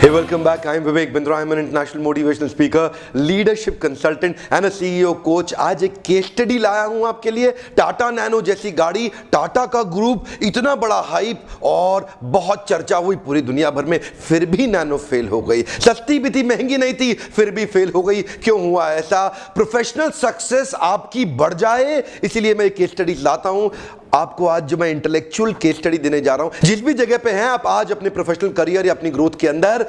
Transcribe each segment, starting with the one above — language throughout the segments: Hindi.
Hey, welcome back. I'm Vivek Bindra. I'm an international motivational speaker, leadership consultant and a CEO coach. आज एक केस स्टडी लाया हूं आपके लिए। टाटा नैनो जैसी गाड़ी, टाटा का ग्रुप, इतना बड़ा हाइप और बहुत चर्चा हुई पूरी दुनिया भर में, फिर भी नैनो फेल हो गई। सस्ती भी थी, महंगी नहीं थी, फिर भी फेल हो गई। क्यों हुआ ऐसा? प्रोफेशनल सक्सेस आपकी बढ़ जाए, इसीलिए मैं केस स्टडी लाता हूं आपको। आज जो मैं इंटेलेक्चुअल केस स्टडी देने जा रहा हूं, जिस भी जगह पे हैं आप आज अपने प्रोफेशनल करियर या अपनी ग्रोथ के अंदर,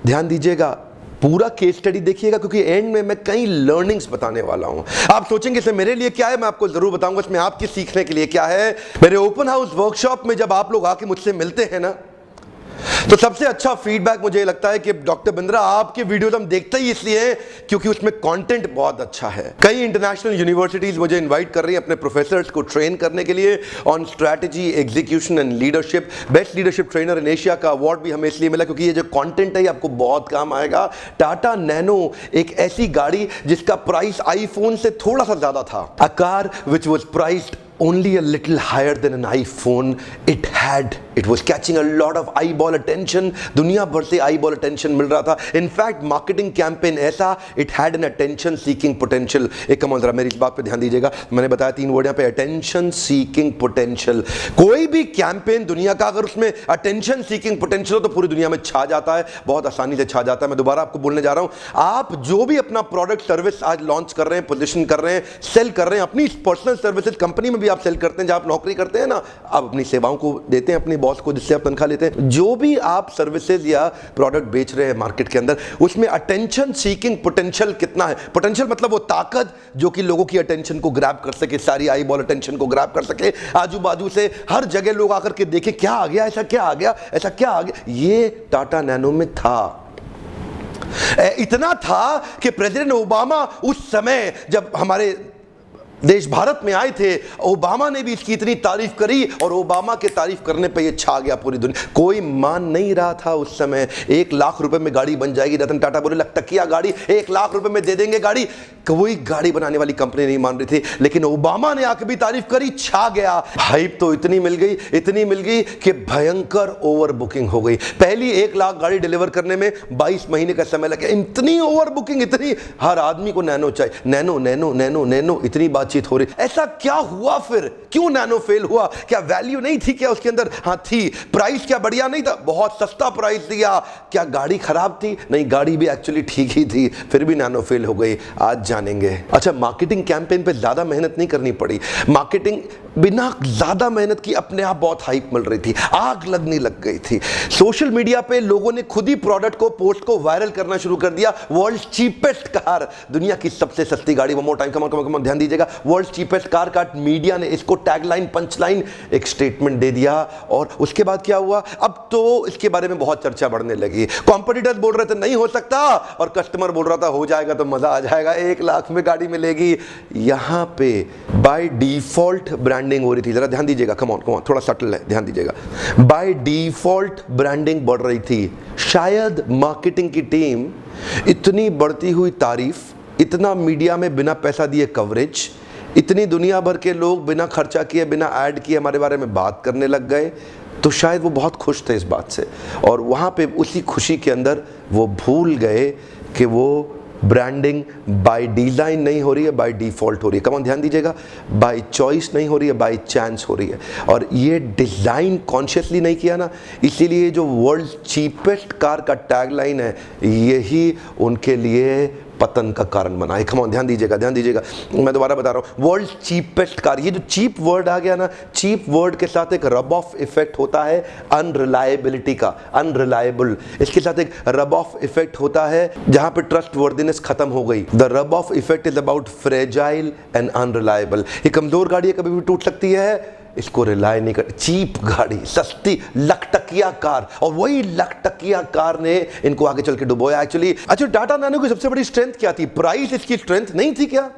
ध्यान दीजिएगा, पूरा केस स्टडी देखिएगा, क्योंकि एंड में मैं कई लर्निंग्स बताने वाला हूं। आप सोचेंगे इसमें मेरे लिए क्या है, मैं आपको जरूर बताऊंगा इसमें आपके सीखने के लिए क्या है। मेरे ओपन हाउस वर्कशॉप में जब आप लोग आके मुझसे मिलते हैं ना, तो सबसे अच्छा फीडबैक मुझे लगता है कि डॉक्टर बिंद्रा आपके वीडियोस हम देखते ही इसलिए हैं क्योंकि उसमें कंटेंट बहुत अच्छा है। कई इंटरनेशनल यूनिवर्सिटीज मुझे इनवाइट कर रही हैं अपने प्रोफेसर्स को ट्रेन करने के लिए on strategy, execution and leadership. Best leadership trainer in Asia का अवार्ड भी हमें इसलिए मिला क्योंकि ये जो कंटेंट है ये आपको बहुत काम आएगा। टाटा नैनो एक ऐसी गाड़ी जिसका प्राइस आईफोन से थोड़ा सा ज्यादा था। A car which was priced only a little higher than an iPhone. It was catching a lot of eyeball attention. दुनिया भर से eyeball attention मिल रहा था। In fact, marketing campaign ऐसा, it had an attention seeking potential. एक कमाल, जरा मेरी इस बात पे ध्यान दीजिएगा। मैंने बताया 3 वर्ड यहाँ पे, attention seeking potential। कोई भी कैंपेन दुनिया का अगर उसमें attention seeking potential हो तो पूरी दुनिया में छा जाता है, बहुत आसानी से छा जाता है। मैं दोबारा आपको बोलने जा रहा हूँ, आप जो भी अपना प्रोडक्ट सर्विस आज लॉन्च कर रहे हैं, पोजिशन कर रहे हैं, सेल कर रहे हैं, अपनी पर्सनल सर्विसेज कंपनी में भी आप सेल करते हैं, जहां आप नौकरी करते हैं ना, आप अपनी सेवाओं को देते हैं अपने बॉस को, जिससे आप तनख्वाह लेते हैं। जो भी आप सर्विसेज या प्रोडक्ट बेच रहे हैं मार्केट के अंदर, उसमें अटेंशन सीकिंग पोटेंशियल कितना है? पोटेंशियल मतलब वो ताकत जो कि लोगों की अटेंशन को ग्रैब कर सके, सारी आई बॉल अटेंशन को ग्रैब कर सके, आजू बाजू से हर जगह लोग आकर के देखें क्या आ गया, ऐसा क्या आ गया, ऐसा क्या आ गया। ये टाटा नैनो में था। इतना था कि प्रेसिडेंट ओबामा उस समय जब हमारे देश भारत में आए थे, ओबामा ने भी इसकी इतनी तारीफ करी और ओबामा के तारीफ करने पे ये छा गया पूरी दुनिया। कोई मान नहीं रहा था उस समय 1 लाख रुपए में गाड़ी बन जाएगी। रतन टाटा बोले लखटकिया गाड़ी 1 लाख रुपए में दे देंगे गाड़ी। कोई गाड़ी बनाने वाली कंपनी नहीं मान रही थी, लेकिन ओबामा ने आके भी तारीफ करी, छा गया। हाइप तो इतनी मिल गई कि भयंकर ओवर बुकिंग हो गई। पहली 1 लाख गाड़ी डिलीवर करने में 22 महीने का समय लगा। इतनी ओवर बुकिंग, इतनी, हर आदमी को नैनो चाहिए, नैनो नैनो नैनो नैनो, इतनी बातचीत हो रही। ऐसा क्या हुआ फिर? क्यों नैनो फेल हुआ? क्या वैल्यू नहीं थी क्या उसके अंदर? हाँ थी। प्राइस क्या बढ़िया नहीं था? बहुत सस्ता प्राइस दिया। क्या गाड़ी खराब थी? नहीं, गाड़ी भी एक्चुअली ठीक ही थी, फिर भी नैनो फेल हो गई। आज जानेंगे। अच्छा, मार्केटिंग कैंपेन पे ज्यादा मेहनत नहीं करनी पड़ी। मार्केटिंग बिना ज्यादा मेहनत की अपने आप बहुत हाइप मिल रही थी, आग लगने लग गई थी। सोशल मीडिया पे लोगों ने खुद ही प्रोडक्ट को, पोस्ट को वायरल करना शुरू कर दिया। वर्ल्ड चीपेस्ट कार, दुनिया की सबसे सस्ती गाड़ी, वन मोर टाइम, कम ध्यान दीजिएगा, वर्ल्ड चीपेस्ट कार का मीडिया ने इसको टैगलाइन, पंचलाइन, एक स्टेटमेंट दे दिया। और उसके बाद क्या हुआ? अब तो इसके बारे में बहुत चर्चा बढ़ने लगी। कॉम्पिटिटर्स बोल रहे थे नहीं हो सकता, और कस्टमर बोल रहा था हो जाएगा तो मजा आ जाएगा, 1 लाख में गाड़ी मिलेगी। यहां पे बाय डिफॉल्ट ब्रांडिंग हो रही थी। जरा ध्यान दीजिएगा, कम ऑन थोड़ा सटल है, ध्यान दीजिएगा। बाय डिफॉल्ट ब्रांडिंग बढ़ रही थी। शायद मार्केटिंग की टीम इतनी बढ़ती हुई तारीफ, इतना मीडिया में बिना पैसा दिए कवरेज, इतनी दुनिया भर के लोग बिना खर्चा किए, बिना ऐड किए हमारे बारे में बात करने लग गए, तो शायद वो बहुत खुश थे इस बात से। और वहाँ पे उसी खुशी के अंदर वो भूल गए कि वो ब्रांडिंग बाय डिज़ाइन नहीं हो रही है, बाय डिफ़ॉल्ट हो रही है। कम ऑन ध्यान दीजिएगा, बाय चॉइस नहीं हो रही है, बाय चांस हो रही है। और ये डिज़ाइन कॉन्शियसली नहीं किया ना, इसीलिए जो वर्ल्ड चीपेस्ट कार का टैगलाइन है, यही उनके लिए पतन का कारण बना है। कम ऑन ध्यान दीजिएगा, मैं दोबारा बता रहा हूँ, वर्ल्ड चीपेस्ट कार। ये जो चीप वर्ड आ गया ना, चीप वर्ड के साथ एक रब ऑफ इफेक्ट होता है अनरिलायबिलिटी का, अनरिलायबल। इसके साथ एक रब ऑफ इफेक्ट होता है जहां पे ट्रस्ट वर्दीनेस खत्म हो गई। The rub off effect is about fragile and unreliable. ये कमजोर गाड़ी कभी भी टूट सकती है, इसको रिलाय नहीं कर। चीप गाड़ी, सस्ती लखटकिया कार, और वही लखटकिया कार ने इनको आगे चल के डुबोया एक्चुअली। अच्छा, टाटा नैनो की सबसे बड़ी स्ट्रेंथ क्या थी? प्राइस इसकी स्ट्रेंथ नहीं थी क्या?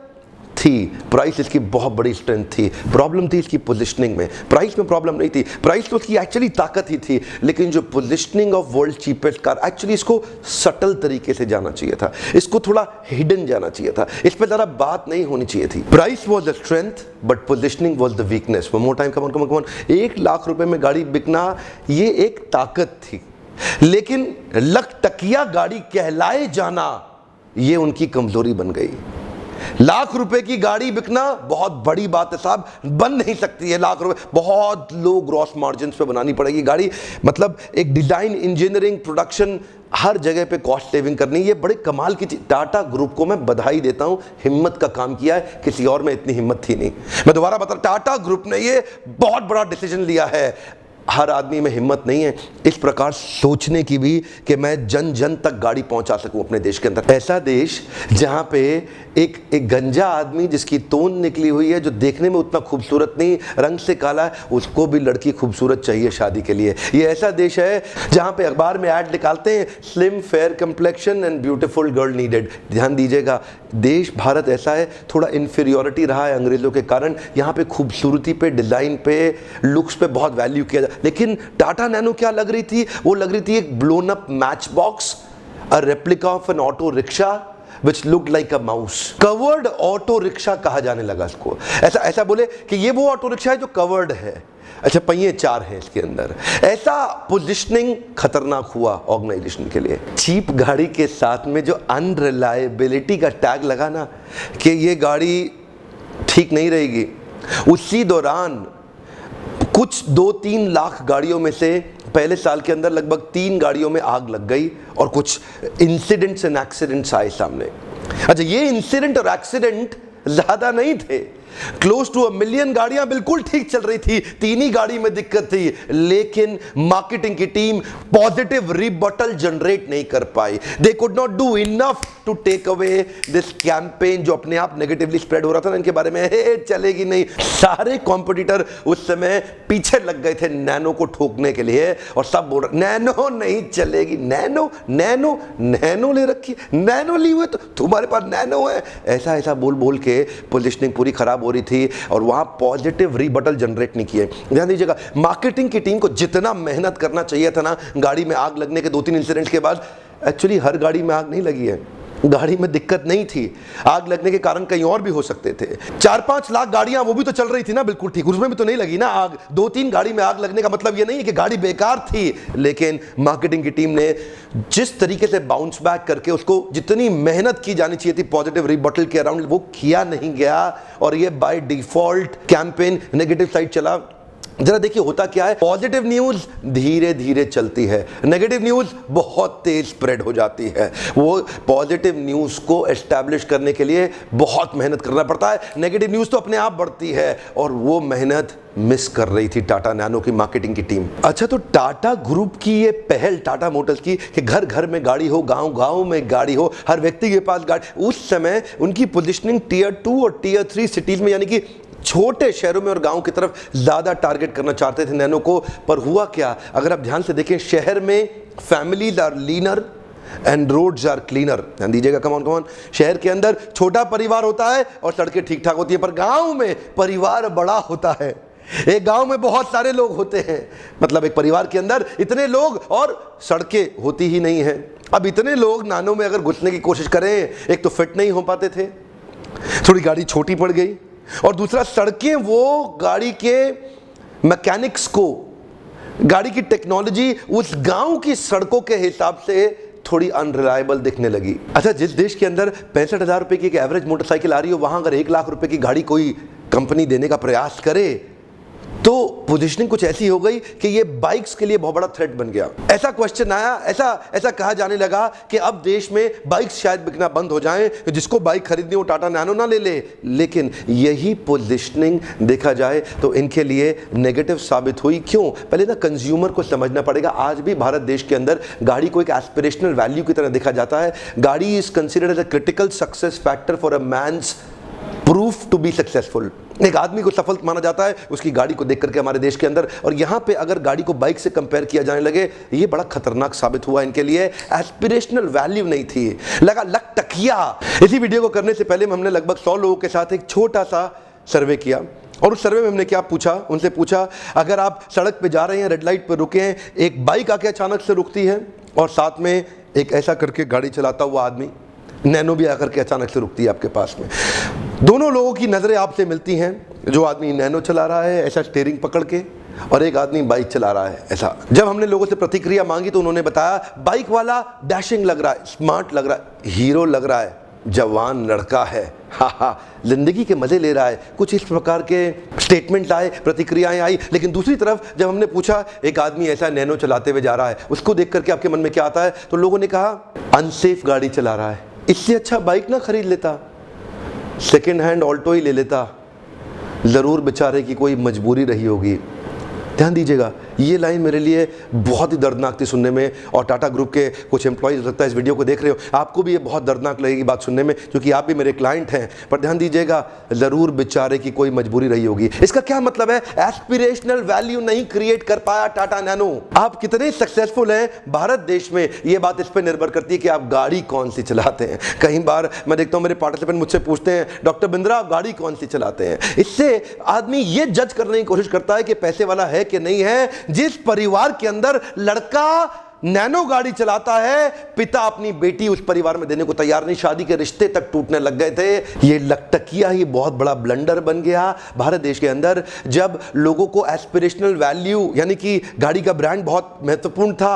थी। प्राइस इसकी बहुत बड़ी स्ट्रेंथ थी। प्रॉब्लम थी इसकी पोजीशनिंग में। प्राइस में प्रॉब्लम नहीं थी, प्राइस तो उसकी एक्चुअली ताकत ही थी, लेकिन जो positioning of world cheapest car, actually इसको सटल तरीके से जाना चाहिए था, इसको थोड़ा हिडन जाना चाहिए था, इस पर ज़्यादा बात नहीं होनी चाहिए थी। Price was the strength but positioning was the weakness. One more time, come on. 1 lakh रुपए में गाड़ी बिकना ये एक ताकत थी, लेकिन लखटकिया गाड़ी कहलाए जाना ये उनकी कमजोरी बन गई। लाख रुपए की गाड़ी बिकना बहुत बड़ी बात है साहब, बन नहीं सकती है लाख रुपए, बहुत लो ग्रॉस मार्जिन पे बनानी पड़ेगी गाड़ी। मतलब एक डिजाइन, इंजीनियरिंग, प्रोडक्शन, हर जगह पे कॉस्ट सेविंग करनी, ये बड़े कमाल की चीज। टाटा ग्रुप को मैं बधाई देता हूं, हिम्मत का काम किया है, किसी और में इतनी हिम्मत थी नहीं। मैं दोबारा बता, टाटा ग्रुप ने ये बहुत बड़ा डिसीजन लिया है। हर आदमी में हिम्मत नहीं है इस प्रकार सोचने की भी कि मैं जन जन तक गाड़ी पहुंचा सकूं अपने देश के अंदर। ऐसा देश जहां पे एक गंजा आदमी जिसकी तोन निकली हुई है, जो देखने में उतना खूबसूरत नहीं, रंग से काला है, उसको भी लड़की खूबसूरत चाहिए शादी के लिए। ये ऐसा देश है जहां पे अखबार में ऐड निकालते हैं, slim fair complexion and beautiful girl needed. ध्यान दीजिएगा, देश भारत ऐसा है, थोड़ा इन्फीरियोरिटी रहा है अंग्रेजों के कारण, यहाँ पे खूबसूरती पे, डिजाइन पे, लुक्स पे बहुत वैल्यू किया। लेकिन टाटा नैनो क्या लग रही थी? वो लग रही थी एक blown up match box, a replica of N auto rickshaw which looked like a mouse। Covered auto rickshaw कहा जाने लगा इसको। ऐसा बोले कि ये वो ऑटो रिक्शा है जो कवर्ड है, अच्छा पहिए 4 हैं इसके अंदर। ऐसा पोजिशनिंग खतरनाक हुआ ऑर्गेनाइजेशन के लिए। चीप गाड़ी के साथ में जो अनरिलायबिलिटी का टैग लगा ना कि ये गाड़ी ठीक नहीं रहेगी, उसी दौरान कुछ 2-3 लाख गाड़ियों में से पहले साल के अंदर लगभग 3 गाड़ियों में आग लग गई और कुछ इंसिडेंट्स एंड एक्सीडेंट्स आए सामने। अच्छा, ये इंसिडेंट और एक्सीडेंट ज्यादा नहीं थे, क्लोज टू 1 मिलियन गाड़ियां बिल्कुल ठीक चल रही थी, 3 ही गाड़ी में दिक्कत थी, लेकिन मार्केटिंग की टीम पॉजिटिव रिबटल जनरेट नहीं कर पाई। They could not do enough to take away this campaign जो अपने आप नेगेटिवली स्प्रेड हो रहा था ना इनके बारे में, हे चलेगी नहीं। सारे कॉम्पिटिटर उस समय पीछे लग गए थे नैनो को ठोकने के लिए और सब बोल रहे नैनो नहीं चलेगी, नैनो नैनो नैनो ले रखी, नैनो ली हुई तो तुम्हारे पास नैनो है, ऐसा बोल बोल के पोजिशनिंग पूरी खराब हो रही थी और वहां पॉजिटिव रिबटल जनरेट नहीं किए। ध्यान दीजिएगा, मार्केटिंग की टीम को जितना मेहनत करना चाहिए था ना गाड़ी में आग लगने के 2-3 इंसिडेंट्स के बाद, एक्चुअली हर गाड़ी में आग नहीं लगी है, गाड़ी में दिक्कत नहीं थी, आग लगने के कारण कहीं और भी हो सकते थे। 4-5 लाख गाड़ियां वो भी तो चल रही थी ना बिल्कुल ठीक, उसमें भी तो नहीं लगी ना आग। 2-3 गाड़ी में आग लगने का मतलब ये नहीं है कि गाड़ी बेकार थी, लेकिन मार्केटिंग की टीम ने जिस तरीके से बाउंस बैक करके उसको जितनी मेहनत की जानी चाहिए थी पॉजिटिव रिबटल के अराउंड, वो किया नहीं गया और ये by default campaign negative side चला। जरा देखिए होता क्या है, पॉजिटिव न्यूज धीरे धीरे चलती है, नेगेटिव न्यूज बहुत तेज स्प्रेड हो जाती है। वो पॉजिटिव न्यूज को एस्टैब्लिश करने के लिए बहुत मेहनत करना पड़ता है, नेगेटिव न्यूज तो अपने आप बढ़ती है और वो मेहनत मिस कर रही थी टाटा नैनो की मार्केटिंग की टीम। अच्छा, तो टाटा ग्रुप की ये पहल टाटा मोटर्स की कि घर घर में गाड़ी हो, गांव गांव में गाड़ी हो, हर व्यक्ति के पास गाड़ी, उस समय उनकी पोजीशनिंग टियर 2 और टियर 3 सिटीज में, यानी कि छोटे शहरों में और गांव की तरफ ज्यादा टारगेट करना चाहते थे नैनो को। पर हुआ क्या, अगर आप ध्यान से देखें, शहर में families are leaner and roads are cleaner. ध्यान दीजिएगा, कम ऑन, शहर के अंदर छोटा परिवार होता है और सड़कें ठीक ठाक होती है, पर गांव में परिवार बड़ा होता है। एक गांव में बहुत सारे लोग होते हैं, मतलब एक परिवार के अंदर इतने लोग और सड़कें होती ही नहीं है। अब इतने लोग नैनो में अगर घुसने की कोशिश करें, एक तो फिट नहीं हो पाते थे, थोड़ी गाड़ी छोटी पड़ गई, और दूसरा सड़कें वो गाड़ी के मैकेनिक्स को, गाड़ी की टेक्नोलॉजी उस गांव की सड़कों के हिसाब से थोड़ी अनरिलायबल दिखने लगी। अच्छा, जिस देश के अंदर 65,000 रुपए की एक एवरेज मोटरसाइकिल आ रही हो, वहां अगर 1 लाख रुपए की गाड़ी कोई कंपनी देने का प्रयास करे तो पोजीशनिंग कुछ ऐसी हो गई कि ये बाइक्स के लिए बहुत बड़ा थ्रेट बन गया। ऐसा क्वेश्चन आया, ऐसा कहा जाने लगा कि अब देश में बाइक्स शायद बिकना बंद हो जाएं, जिसको बाइक खरीदनी हो टाटा नैनो ना ले ले। लेकिन यही पोजीशनिंग देखा जाए तो इनके लिए नेगेटिव साबित हुई। क्यों? पहले ना कंज्यूमर को समझना पड़ेगा। आज भी भारत देश के अंदर गाड़ी को एक एस्पिरेशनल वैल्यू की तरह देखा जाता है। गाड़ी is considered as a critical success factor for a man's proof to be successful. एक आदमी को सफल माना जाता है उसकी गाड़ी को देख करके हमारे देश के अंदर, और यहां पे अगर गाड़ी को बाइक से कंपेयर किया जाने लगे, ये बड़ा खतरनाक साबित हुआ इनके लिए। एस्पिरेशनल वैल्यू नहीं थी, लगा लखटकिया। इसी वीडियो को करने से पहले हमने लगभग 100 लोगों के साथ एक छोटा सा सर्वे किया, और उस सर्वे में हमने क्या पूछा, उनसे पूछा अगर आप सड़क पे जा रहे हैं, रेड लाइट पे रुके हैं, एक बाइक आके अचानक से रुकती है और साथ में एक ऐसा करके गाड़ी चलाता हुआ आदमी, नैनो भी आकर के अचानक से रुकती है आपके पास में, दोनों लोगों की नज़रें आपसे मिलती हैं। जो आदमी नैनो चला रहा है ऐसा स्टीयरिंग पकड़ के, और एक आदमी बाइक चला रहा है ऐसा। जब हमने लोगों से प्रतिक्रिया मांगी तो उन्होंने बताया बाइक वाला डैशिंग लग रहा है, स्मार्ट लग रहा है, हीरो लग रहा है, जवान लड़का है, हा जिंदगी के मजे ले रहा है। कुछ इस प्रकार के स्टेटमेंट आए, प्रतिक्रियाएं आई। लेकिन दूसरी तरफ जब हमने पूछा एक आदमी ऐसा नैनो चलाते हुए जा रहा है, उसको देख करके आपके मन में क्या आता है, तो लोगों ने कहा अनसेफ गाड़ी चला रहा है, इससे अच्छा बाइक ना खरीद लेता, सेकेंड हैंड ऑल्टो ही ले लेता, जरूर बेचारे की कोई मजबूरी रही होगी। ध्यान दीजिएगा, ये लाइन मेरे लिए बहुत ही दर्दनाक थी सुनने में। और टाटा ग्रुप के कुछ एम्प्लॉयज हो सकता है इस वीडियो को देख रहे हो, आपको भी ये बहुत दर्दनाक लगेगी बात सुनने में, क्योंकि आप भी मेरे क्लाइंट हैं। पर ध्यान दीजिएगा, जरूर बेचारे की कोई मजबूरी रही होगी। इसका क्या मतलब है? एस्पिरेशनल वैल्यू नहीं क्रिएट कर पाया टाटा नैनो। आप कितने सक्सेसफुल हैं भारत देश में, ये बात इस पर निर्भर करती है कि आप गाड़ी कौन सी चलाते हैं। कई बार मैं देखता हूं मेरे पार्टिसिपेंट मुझसे पूछते हैं, डॉक्टर बिंद्रा आप गाड़ी कौन सी चलाते हैं? इससे आदमी ये जज करने की कोशिश करता है कि पैसे वाला है कि नहीं है। जिस परिवार के अंदर लड़का नैनो गाड़ी चलाता है, पिता अपनी बेटी उस परिवार में देने को तैयार नहीं, शादी के रिश्ते तक टूटने लग गए थे। ये लकटकिया ही बहुत बड़ा ब्लंडर बन गया भारत देश के अंदर, जब लोगों को एस्पिरेशनल वैल्यू यानी कि गाड़ी का ब्रांड बहुत महत्वपूर्ण था।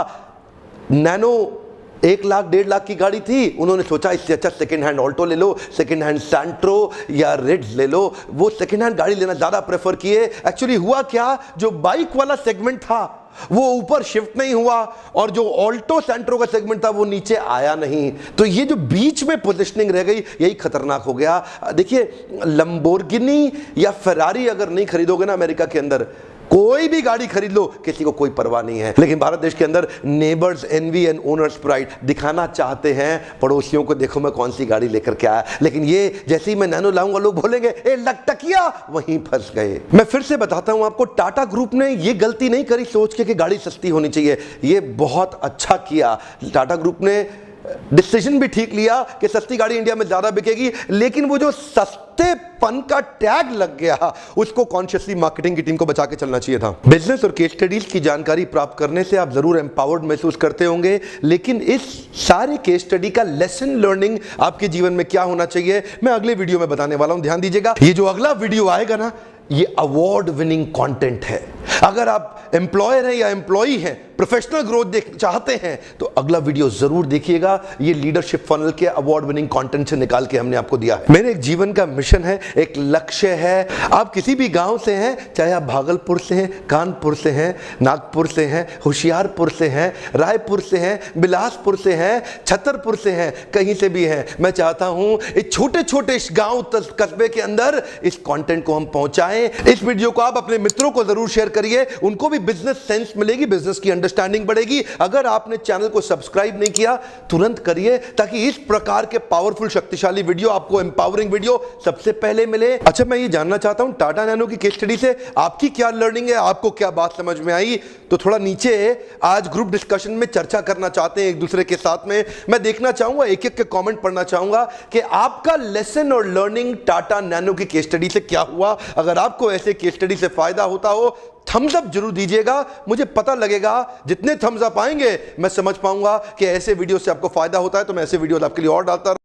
नैनो 1 लाख 1.5 लाख की गाड़ी थी, उन्होंने सोचा इससे अच्छा सेकेंड हैंड ऑल्टो ले लो, सेकेंड हैंड सैंट्रो या रिड्स ले लो। वो सेकेंड हैंड गाड़ी लेना ज्यादा प्रेफर किए। एक्चुअली हुआ क्या, जो बाइक वाला सेगमेंट था वो ऊपर शिफ्ट नहीं हुआ, और जो ऑल्टो सैंट्रो का सेगमेंट था वो नीचे आया नहीं। तो ये जो बीच में पोजीशनिंग रह गई, यही खतरनाक हो गया। देखिए, लंबोर्गिनी या फेरारी अगर नहीं खरीदोगे ना अमेरिका के अंदर, कोई भी गाड़ी खरीद लो, किसी को कोई परवाह नहीं है। लेकिन भारत देश के अंदर neighbours envy and owners pride दिखाना चाहते हैं पड़ोसियों को, देखो मैं कौन सी गाड़ी लेकर के आया। लेकिन ये जैसे ही मैं नैनो लाऊंगा लोग बोलेंगे ए लकटकिया, वहीं फंस गए। मैं फिर से बताता हूं आपको, टाटा ग्रुप ने ये गलती नहीं करी सोच के कि गाड़ी सस्ती होनी चाहिए। ये बहुत अच्छा किया, टाटा ग्रुप ने डिसीजन भी ठीक लिया कि सस्ती गाड़ी इंडिया में ज्यादा बिकेगी। लेकिन वो जो सस्तेपन का टैग लग गया, उसको कॉन्शियसली मार्केटिंग की टीम को बचा के चलना चाहिए था। बिजनेस और केस स्टडीज की जानकारी प्राप्त करने से आप जरूर एम्पावर्ड महसूस करते होंगे, लेकिन इस सारे केस स्टडी का लेसन लर्निंग आपके जीवन में क्या होना चाहिए, मैं अगले वीडियो में बताने वाला हूं। ध्यान दीजिएगा, ये जो अगला वीडियो आएगा ना, ये अवार्ड विनिंग कंटेंट है। अगर आप एम्प्लॉयर हैं या एम्प्लॉई हैं, प्रोफेशनल ग्रोथ चाहते हैं, तो अगला वीडियो जरूर देखिएगा। ये लीडरशिप फनल के अवार्ड विनिंग कंटेंट से निकाल के हमने आपको दिया है। मेरे एक जीवन का मिशन है, एक लक्ष्य है। आप किसी भी गांव से हैं, चाहे आप भागलपुर से हैं, कानपुर से हैं, नागपुर से हैं, होशियारपुर से हैं, रायपुर से हैं, बिलासपुर से हैं, छतरपुर से हैं, कहीं से भी हैं, मैं चाहता हूं इस छोटे छोटे गांव कस्बे के अंदर इस कंटेंट को हम पहुंचाएं। इस वीडियो को आप अपने मित्रों को जरूर शेयर करिए, उनको भी बिजनेस सेंस मिलेगी, बिजनेस की अंडरस्टैंडिंग बढ़ेगी। अगर आपने चैनल को सब्सक्राइब नहीं किया, तुरंत करिए, ताकि इस प्रकार के पावरफुल शक्तिशाली वीडियो, आपको एम्पावरिंग वीडियो सबसे पहले मिले। अच्छा, मैं ये जानना चाहता हूं टाटा नैनो की केस स्टडी से आपकी क्या लर्निंग है, आपको क्या बात समझ में आई? तो थोड़ा नीचे आज ग्रुप डिस्कशन में चर्चा करना चाहते हैं एक दूसरे के साथ में। मैं देखना चाहूंगा, एक एक के कमेंट पढ़ना चाहूंगा कि आपका लेसन और लर्निंग टाटा नैनो की केस स्टडी से क्या हुआ। अगर आपको ऐसे केस स्टडी से फायदा होता हो, थम्स अप जरूर दीजिएगा। मुझे पता लगेगा, जितने थम्स अप आएंगे मैं समझ पाऊंगा कि ऐसे वीडियो से आपको फायदा होता है, तो मैं ऐसे वीडियो आपके लिए और डालता